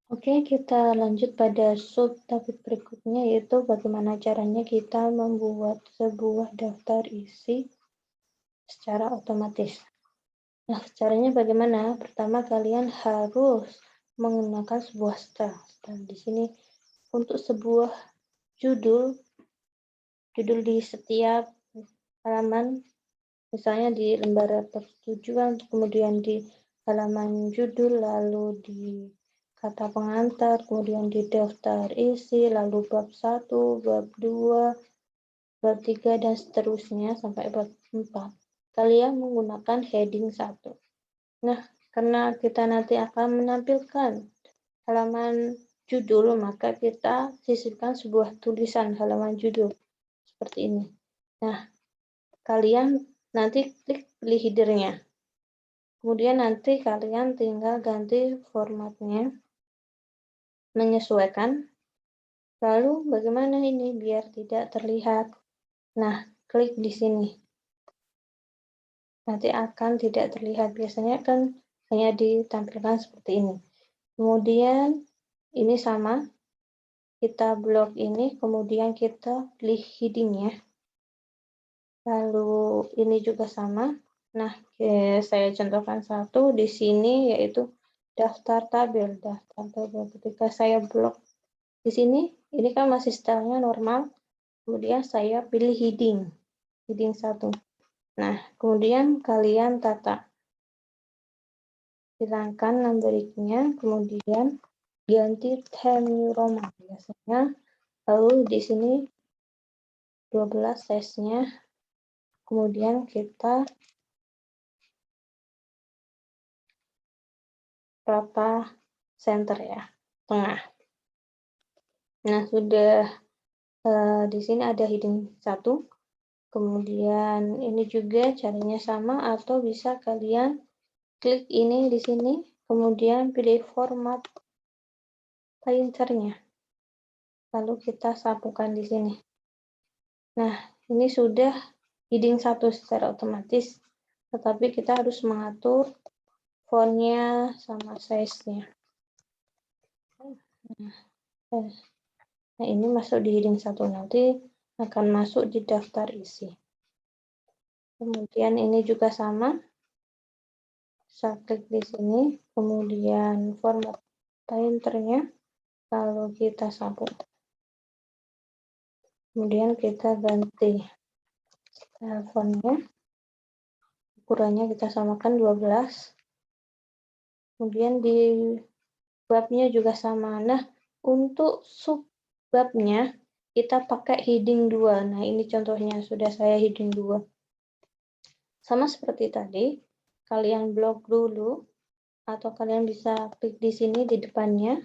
Oke, kita lanjut pada subtopik berikutnya, yaitu bagaimana caranya kita membuat sebuah daftar isi secara otomatis. Nah, caranya bagaimana? Pertama, kalian harus menggunakan sebuah style. Di sini untuk sebuah judul di setiap halaman, misalnya di lembar persetujuan, kemudian di halaman judul, lalu di kata pengantar, kemudian di daftar isi, lalu bab 1, bab 2, bab 3, dan seterusnya sampai bab 4. Kalian menggunakan heading 1. Nah, karena kita nanti akan menampilkan halaman judul, maka kita sisipkan sebuah tulisan halaman judul seperti ini. Nah, kalian nanti klik pilih header-nya. Kemudian nanti kalian tinggal ganti formatnya, menyesuaikan. Lalu bagaimana ini biar tidak terlihat? Nah, klik di sini. Nanti akan tidak terlihat, biasanya kan hanya ditampilkan seperti ini. Kemudian ini sama, kita blok ini, kemudian kita pilih heading-nya. Lalu ini juga sama. Nah, saya contohkan satu di sini, yaitu daftar tabel. Ketika saya blok di sini, ini kan masih stylenya normal. Kemudian saya pilih heading 1. Nah, kemudian kalian tata. Hilangkan numberiknya, kemudian ganti Times New Roman biasanya. Lalu di sini 12 size-nya. Kemudian kita rata center ya, tengah. Nah, sudah di sini ada heading 1. Kemudian ini juga caranya sama, atau bisa kalian klik ini di sini, kemudian pilih format painternya. Lalu kita sambungkan di sini. Nah, ini sudah heading 1 secara otomatis, tetapi kita harus mengatur fontnya sama size-nya. Nah, ini masuk di heading 1, nanti akan masuk di daftar isi. Kemudian ini juga sama, saya klik di sini, kemudian format painternya, lalu kita sambung. Kemudian kita ganti fontnya, ukurannya kita samakan 12. Kemudian di babnya juga sama. Nah, untuk sub babnya kita pakai heading 2. Nah, ini contohnya, sudah saya heading 2. Sama seperti tadi, kalian blok dulu, atau kalian bisa klik di sini di depannya.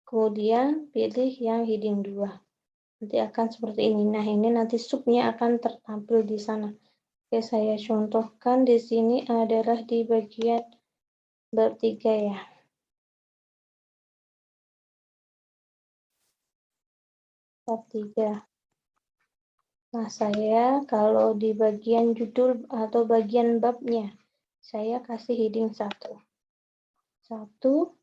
Kemudian pilih yang heading 2. Nanti akan seperti ini. Nah, ini nanti subnya akan tertampil di sana. Oke, saya contohkan di sini adalah di bagian bab 3 ya. Bab 3. Nah, saya kalau di bagian judul atau bagian babnya, saya kasih heading 1. 1,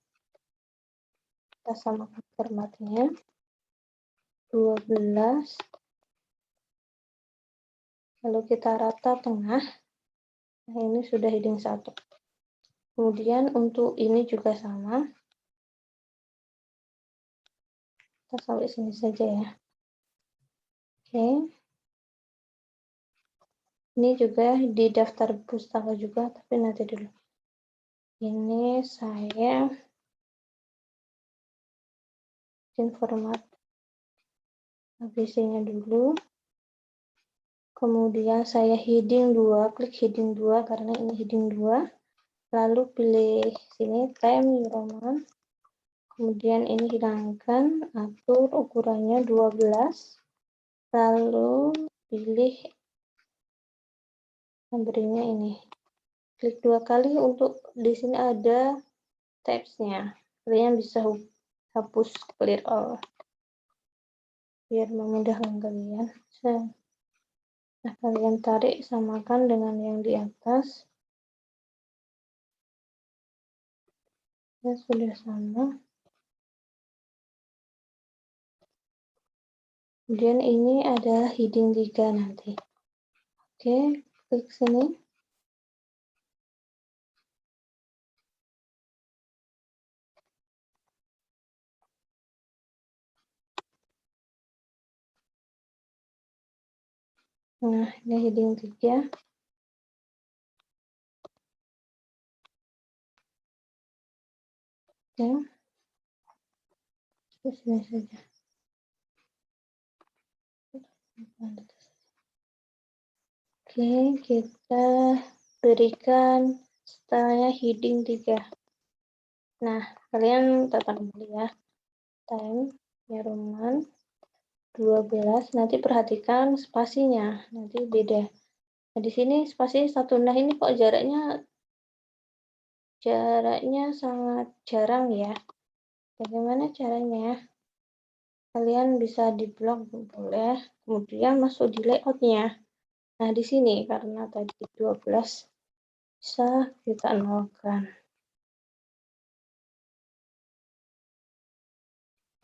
kita samakan formatnya. 12, lalu kita rata tengah. Nah, ini sudah heading 1. Kemudian untuk ini juga sama. Kita sampai sini saja ya. Oke. Ini juga di daftar pustaka juga, tapi nanti dulu. Ini saya bikin format ABC-nya dulu. Kemudian saya heading 2, klik heading 2 karena ini heading 2. Lalu pilih sini Times New Roman. Kemudian ini hilangkan, atur ukurannya 12. Lalu pilih numbernya ini. Klik 2 kali untuk di sini ada tabs-nya. Kalian bisa hapus clear all biar memudahkan kalian. Nah, kalian tarik samakan dengan yang di atas. Ya, sudah sama. Kemudian ini adalah heading 3 nanti. Oke, klik sini. Nah, ini heading 3. Ya, terus ini saja. Oke, kita berikan stylenya heading 3. Nah, kalian tekan dulu ya. Time, Roman 12. Nanti perhatikan spasinya. Nanti beda. Nah, di sini spasi 1. Nah, ini kok jaraknya sangat jarang ya. Bagaimana caranya? Kalian bisa di blok boleh, kemudian masuk di layoutnya. Nah, di sini karena tadi 12 bisa kita nolkan.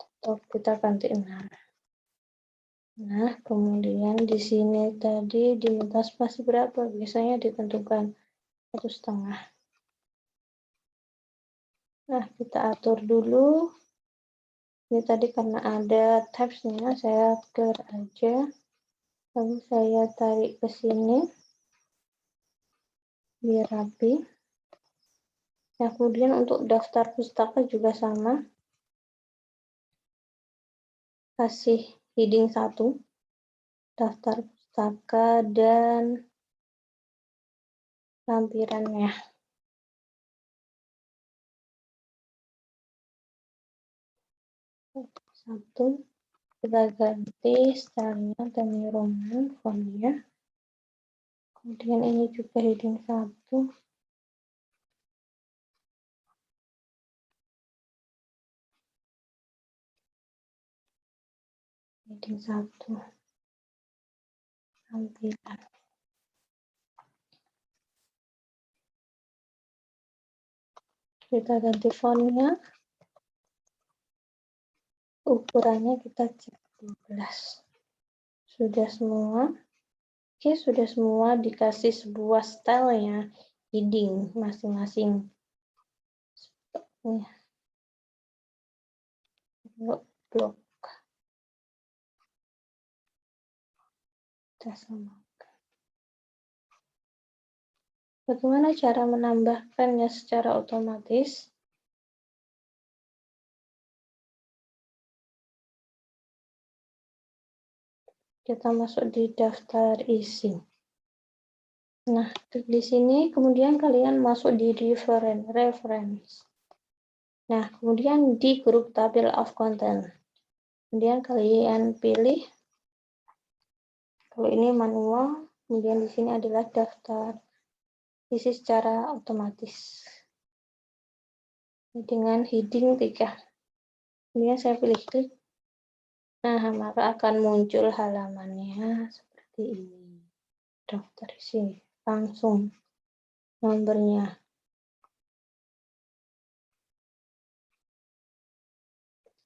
Atau kita ganti 6. Nah, kemudian di sini tadi diminta spasi berapa? Biasanya ditentukan 1,5. Nah, kita atur dulu. Ini tadi karena ada tabs-nya, saya clear aja. Lalu saya tarik ke sini biar rapi. Nah, kemudian untuk daftar pustaka juga sama. Kasih heading 1, daftar pustaka dan lampirannya. 1, kita ganti stylenya Times New Roman fontnya. Kemudian ini juga heading 1. Heading 1. Lampiran. Kita ganti fontnya. Ukurannya kita cek 12. Sudah semua. Oke, sudah semua dikasih sebuah stylenya heading masing-masing. Blok. Kita samakan. Bagaimana cara menambahkannya secara otomatis? Kita masuk di daftar isi. Nah, klik di sini, kemudian kalian masuk di reference. Nah, kemudian di grup tabel of content. Kemudian kalian pilih, kalau ini manual, kemudian di sini adalah daftar isi secara otomatis. Dengan heading 3. Kemudian saya pilih klik. Nah, maka akan muncul halamannya seperti ini. Daftar isi. Langsung nomornya.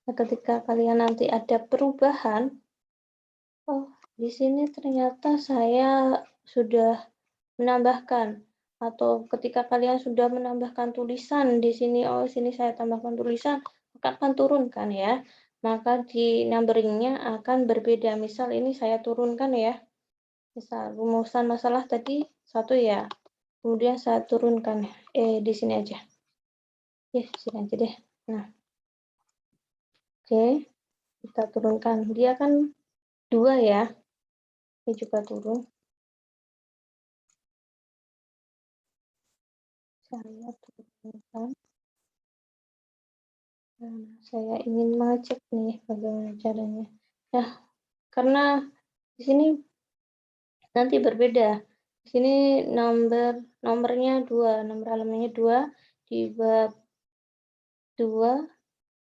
Nah, ketika kalian nanti ada perubahan, oh, di sini ternyata saya sudah menambahkan, atau ketika kalian sudah menambahkan tulisan di sini, oh sini saya tambahkan tulisan, maka akan turunkan ya. Maka di numberingnya akan berbeda. Misal ini saya turunkan ya. Misal rumusan masalah tadi 1 ya. Kemudian saya turunkan di sini aja. Ya, sini aja deh. Nah. Oke, kita turunkan. Dia kan 2 ya. Ini juga turun. Saya turunkan. Nah, saya ingin mengecek nih bagaimana caranya. Nah, karena di sini nanti berbeda. Di sini nomornya 2, nomor halamannya 2 di bab 2,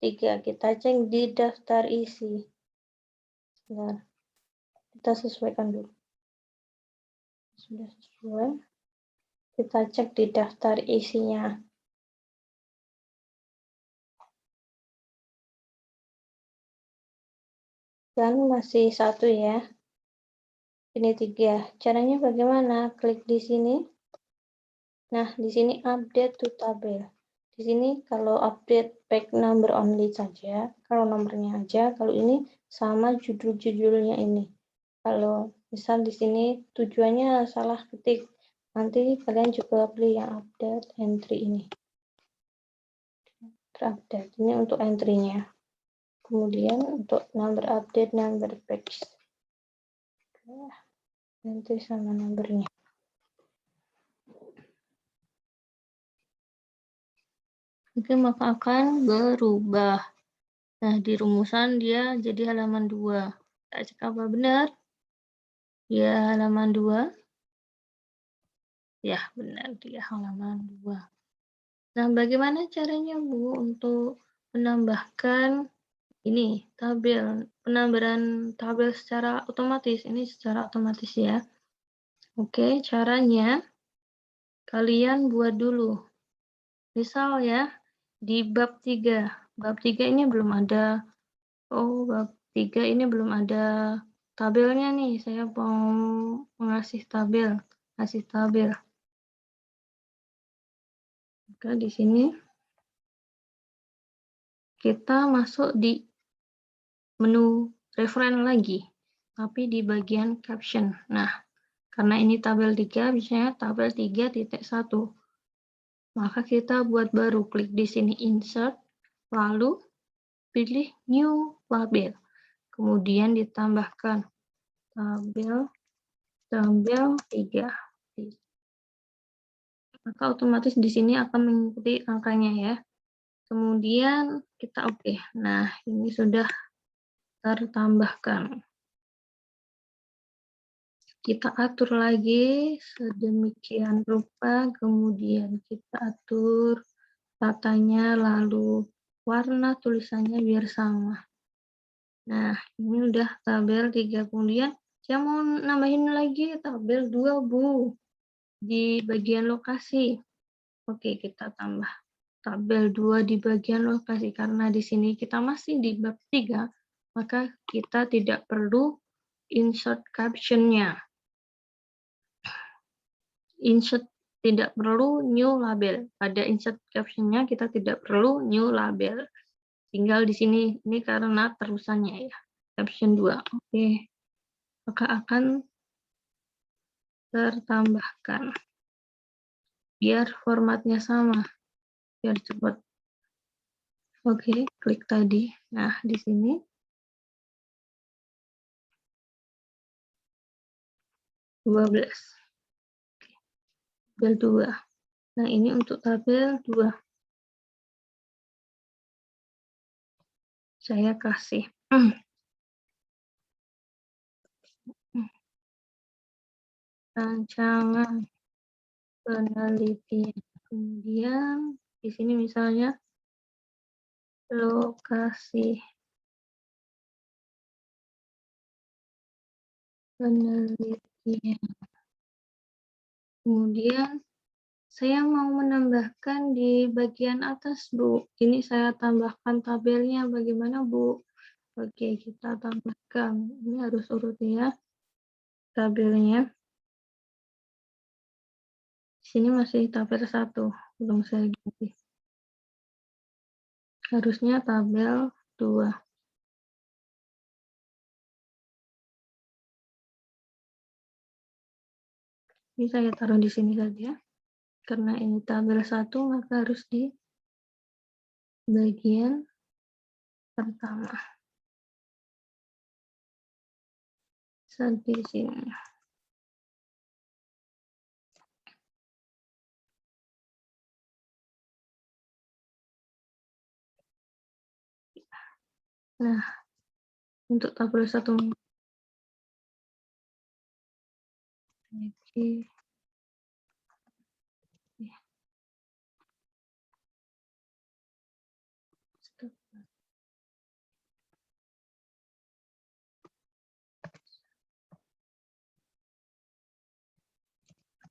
3. Kita cek di daftar isi. Nah, kita sesuaikan dulu. Sudah sesuai. Kita cek di daftar isinya. Dan masih satu ya. Ini 3. Caranya bagaimana? Klik di sini. Nah, di sini update to tabel. Di sini kalau update pack number only saja, kalau nomornya aja, kalau ini sama judul-judulnya ini. Kalau misal di sini tujuannya salah ketik, nanti kalian juga pilih yang update entry ini. Terupdate ini untuk entry-nya. Kemudian untuk number update, number page. Entry sama numbernya. Oke, maka akan berubah. Nah, di rumusan dia jadi halaman 2. Kita cek apa benar? Ya, halaman 2. Ya, benar. Dia halaman 2. Nah, bagaimana caranya, Bu, untuk menambahkan ini, tabel. Penambahan tabel secara otomatis. Ini secara otomatis ya. Oke, caranya kalian buat dulu. Misal ya, di bab 3. Bab 3 ini belum ada. Oh, bab 3 ini belum ada tabelnya nih. Saya mau mengasih tabel. Kasih tabel. Maka di sini kita masuk di menu referen lagi, tapi di bagian caption. Nah, karena ini tabel 3, misalnya tabel 3.1. Maka kita buat baru, klik di sini insert, lalu pilih new label. Kemudian ditambahkan tabel 3. Maka otomatis di sini akan mengikuti angkanya ya. Kemudian kita oke. Nah, ini sudah tertambahkan. Kita atur lagi sedemikian rupa, kemudian kita atur tatanya, lalu warna tulisannya biar sama. Nah, ini udah tabel 3. Kemudian saya mau nambahin lagi tabel 2, Bu, di bagian lokasi. Oke, kita tambah tabel 2 di bagian lokasi. Karena di sini kita masih di bab 3, maka kita tidak perlu insert caption-nya. Insert tidak perlu new label. Pada insert caption-nya kita tidak perlu new label. Tinggal di sini, ini karena terusannya ya. Caption 2. Oke. Maka akan tertambahkan. Biar formatnya sama. Biar cepat. Oke, klik tadi. Nah, di sini. Tabel 2. Nah, ini untuk tabel 2. Saya kasih rancangan penelitian. Kemudian di sini misalnya lokasi penelitian. Kemudian saya mau menambahkan di bagian atas, Bu. Ini saya tambahkan tabelnya. Bagaimana, Bu? Oke, kita tambahkan. Ini harus urut ya tabelnya. Di sini masih tabel 1. Belum saya ganti. Harusnya tabel 2. Ini saya taruh di sini saja. Karena ini tabel 1, maka harus di bagian pertama. Sampai sini. Nah, untuk tabel 1 Oke.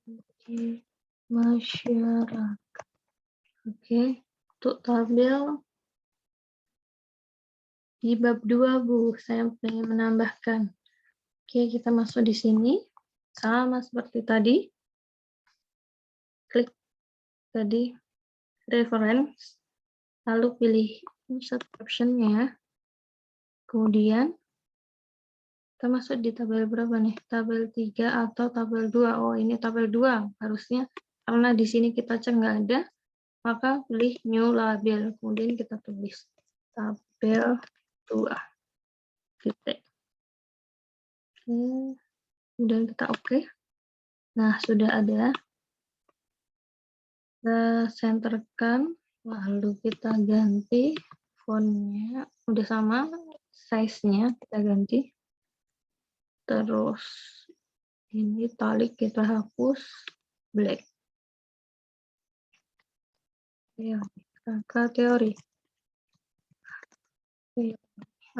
Oke, masyarakat. Oke, untuk tabel Di bab 2, Bu, saya ingin menambahkan. Oke, kita masuk di sini. Sama seperti tadi. Klik tadi reference, lalu pilih insert caption-nya. Kemudian kita masuk di tabel berapa nih? Tabel 3 atau tabel 2? Oh, ini tabel 2 harusnya, karena di sini kita cek nggak ada, maka pilih new label. Kemudian kita tulis tabel 2. Titik. Oke. Kemudian kita oke. Nah, sudah ada. Kita senterkan, lalu kita ganti fontnya. Udah sama, size-nya kita ganti. Terus ini talik kita hapus, black. Ya, ke teori.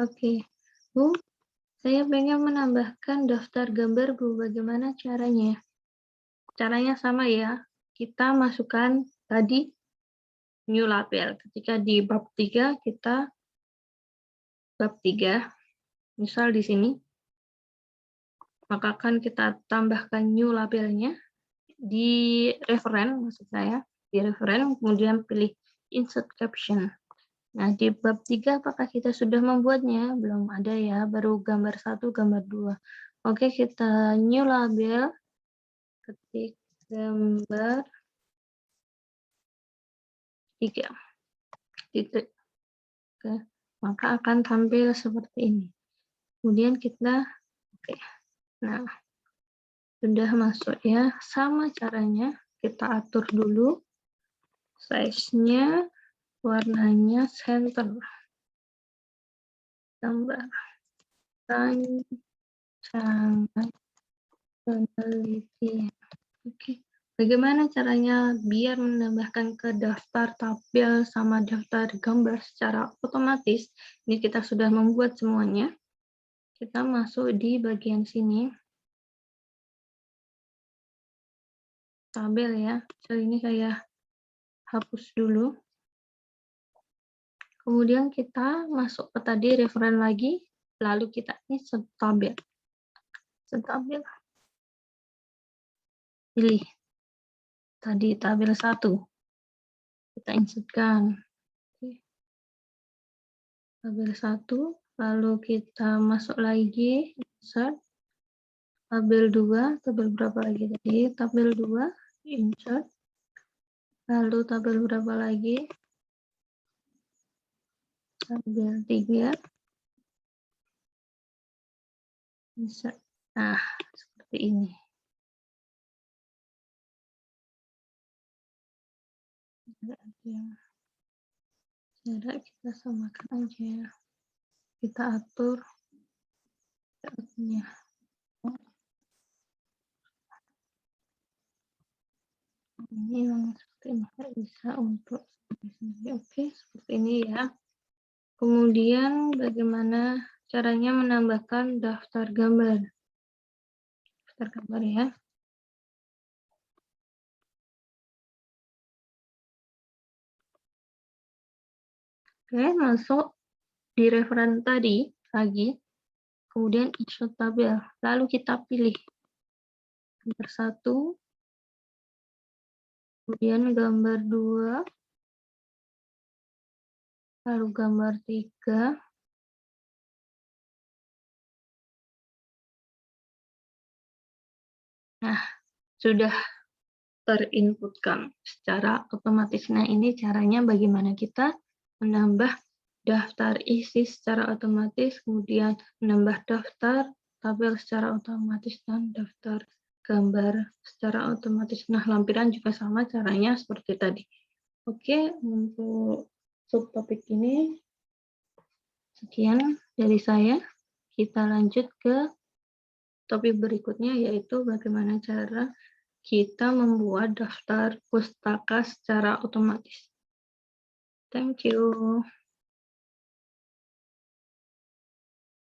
Oke. Bu, saya pengen menambahkan daftar gambar, Bu. Bagaimana caranya? Caranya sama ya. Kita masukkan tadi new label. Ketika di bab 3, kita bab 3, misal di sini, maka akan kita tambahkan new labelnya di referen, maksud saya, di referen, kemudian pilih insert caption. Nah, di bab 3 apakah kita sudah membuatnya? Belum ada ya, baru gambar 1, gambar 2. Oke, kita new label, ketik gambar 3. Titik. Oke, maka akan tampil seperti ini. Kemudian kita, oke. Nah, sudah masuk ya. Sama caranya, kita atur dulu size-nya, warnanya center. Tambahkan sangat penelitian. Oke. Bagaimana caranya biar menambahkan ke daftar tabel sama daftar gambar secara otomatis? Ini kita sudah membuat semuanya. Kita masuk di bagian sini. Tabel ya. So, ini saya hapus dulu. Kemudian kita masuk ke tadi referen lagi, lalu kita ini tabel. Tabel. Pilih tadi tabel 1. Kita insertkan. Tabel 1, lalu kita masuk lagi, insert. Tabel 2, tabel berapa lagi tadi? Tabel 2, insert. Lalu tabel berapa lagi? Tabel 3. Insert. Nah, seperti ini. Jarak kita samakan aja. Kita atur jaraknya. Ini yang seperti ini bisa untuk oke, seperti ini ya. Kemudian bagaimana caranya menambahkan daftar gambar? Daftar gambar ya. Oke, masuk di referen tadi lagi. Kemudian insert tabel. Lalu kita pilih gambar 1, kemudian gambar 2, lalu gambar 3. Nah, sudah terinputkan secara otomatis. Nah, ini caranya bagaimana kita menambah daftar isi secara otomatis, kemudian menambah daftar tabel secara otomatis, dan daftar gambar secara otomatis. Nah, lampiran juga sama caranya seperti tadi. Oke, untuk subtopik ini sekian dari saya. Kita lanjut ke topik berikutnya, yaitu bagaimana cara kita membuat daftar pustaka secara otomatis. Thank you.